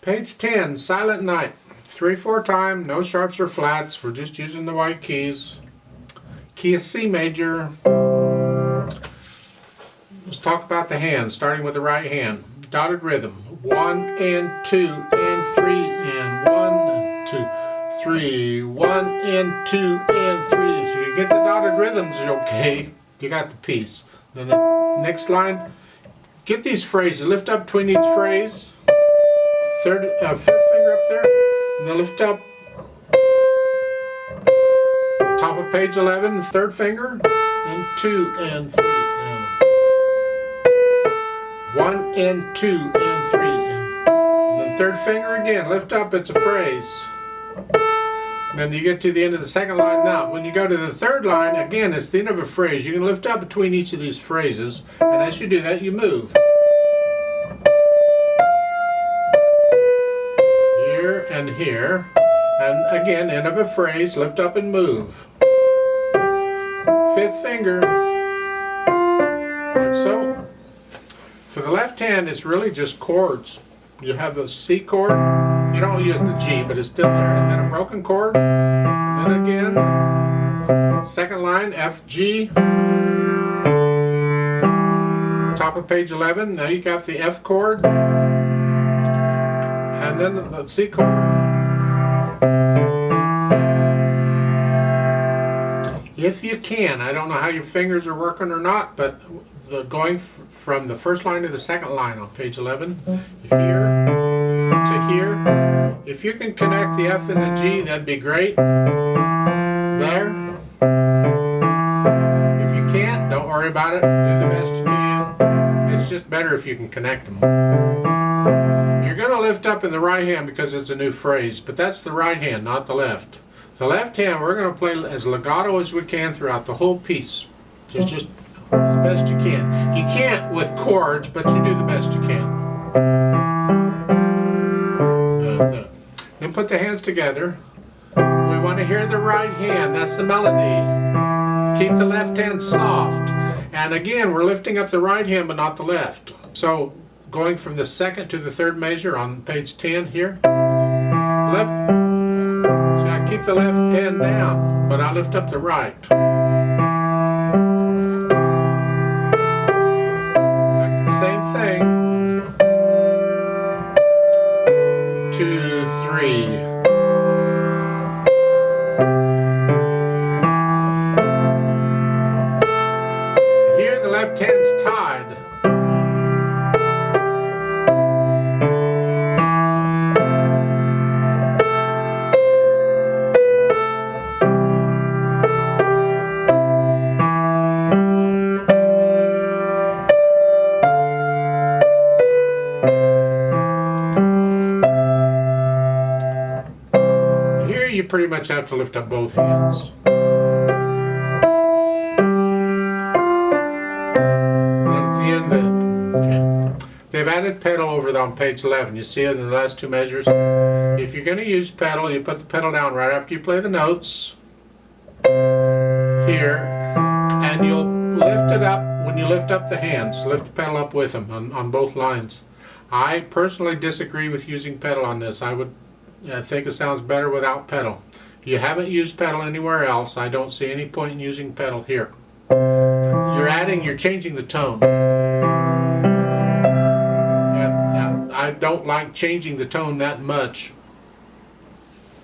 Page 10, Silent Night. 3/4 time, no sharps or flats. We're just using the white keys. Key is C major. Let's talk about the hands, starting with the right hand. Dotted rhythm. 1 and 2 and 3 and 1, 2, 3. 1 and 2 and 3. So you get the dotted rhythms, okay. You got the piece. Then the next line, get these phrases. Lift up between each phrase. Fifth finger up there, and then lift up top of page 11, third finger, and 2 and 3, and 1 and 2 and 3, and then third finger again, lift up, it's a phrase. And then you get to the end of the second line. Now, when you go to the third line, again, it's the end of a phrase. You can lift up between each of these phrases, and as you do that, you move. And here, and again, end of a phrase, lift up and move. Fifth finger, like so. For the left hand, it's really just chords. You have a C chord, you don't use the G, but it's still there, and then a broken chord, and then again, second line, F, G, top of page 11, now you got the F chord, and then the C chord. If you can, I don't know how your fingers are working or not, but going from the first line to the second line on page 11, here to here, if you can connect the F and the G, that'd be great. There. If you can't, don't worry about it. Do the best you can. It's just better if you can connect them. You're going to lift up in the right hand because it's a new phrase, but that's the right hand, not the left. The left hand, we're going to play as legato as we can throughout the whole piece. Just as best you can. You can't with chords, but you do the best you can. Then put the hands together. We want to hear the right hand. That's the melody. Keep the left hand soft. And again, we're lifting up the right hand, but not the left. So, going from the second to the third measure on page 10 here. Left. So I keep the left hand down, but I lift up the right. Like the same thing. 2, 3. Here the left hand's tied. You pretty much have to lift up both hands. And then at the end, okay. They've added pedal over there on page 11. You see it in the last two measures. If you're going to use pedal, you put the pedal down right after you play the notes. Here. And you'll lift it up when you lift up the hands. Lift the pedal up with them on both lines. I personally disagree with using pedal on this. I think it sounds better without pedal. If you haven't used pedal anywhere else, I don't see any point in using pedal here. You're changing the tone. And I don't like changing the tone that much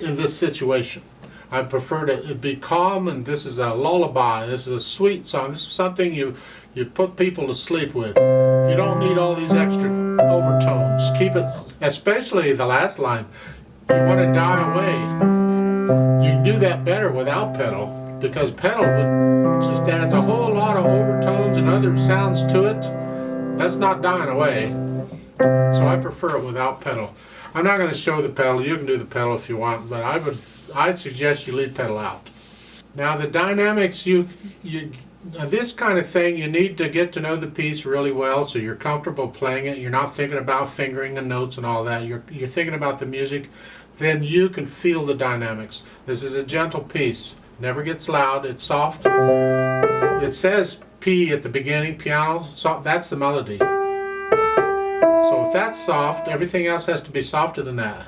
in this situation. I prefer to be calm, and this is a lullaby. This is a sweet song. This is something you put people to sleep with. You don't need all these extra overtones. Keep it, especially the last line. You want to die away. You can do that better without pedal, because pedal just adds a whole lot of overtones and other sounds to it. That's not dying away. So I prefer it without pedal. I'm not going to show the pedal. You can do the pedal if you want, but I'd suggest you leave pedal out. Now the dynamics, this kind of thing, you need to get to know the piece really well so you're comfortable playing it. You're not thinking about fingering the notes and all that. You're thinking about the music. Then you can feel the dynamics. This is a gentle piece. Never gets loud. It's soft. It says P at the beginning, piano. So that's the melody. So if that's soft, everything else has to be softer than that.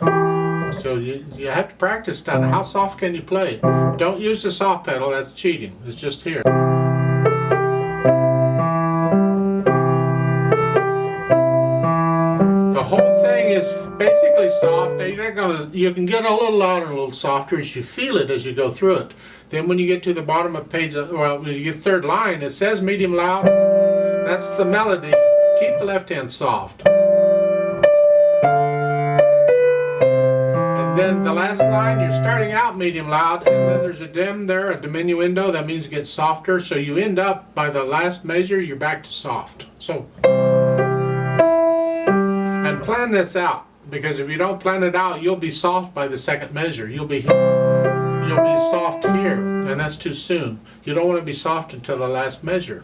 So you have to practice on how soft can you play. Don't use the soft pedal, that's cheating. It's just here. The whole thing is basically soft. Now you can get a little louder, a little softer as you feel it as you go through it. Then when you get to the bottom of page, well, when you get third line, it says medium loud. That's the melody. Keep the left hand soft. And then the last line, you're starting out medium loud, and then there's a dim there, a diminuendo. That means it gets softer. So you end up, by the last measure, you're back to soft. So, and plan this out, because if you don't plan it out, you'll be soft by the second measure. You'll be soft here, and that's too soon. You don't want to be soft until the last measure.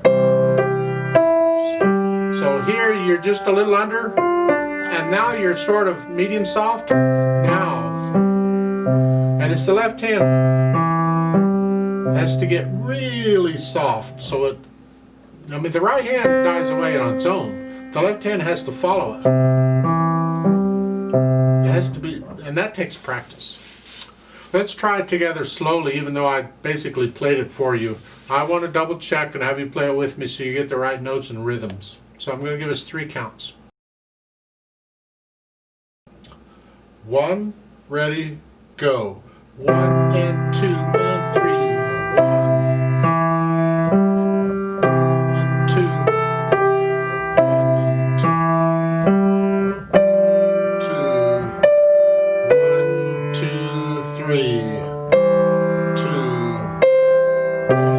So here you're just a little under, and now you're sort of medium soft. Now, and it's the left hand has to get really soft, so it, I mean, the right hand dies away on its own. The left hand has to follow it. It has to be, and that takes practice. Let's try it together slowly, even though I basically played it for you. I want to double check and have you play it with me so you get the right notes and rhythms. So I'm going to give us 3 counts. 1, ready, go. 1 and 2 and 3. 1 and 2. 1 and 2. 2. 1, 2, 3. 2. 1,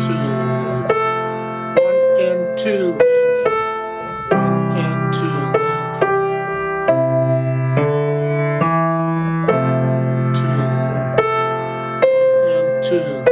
2. 1 and 2. 2.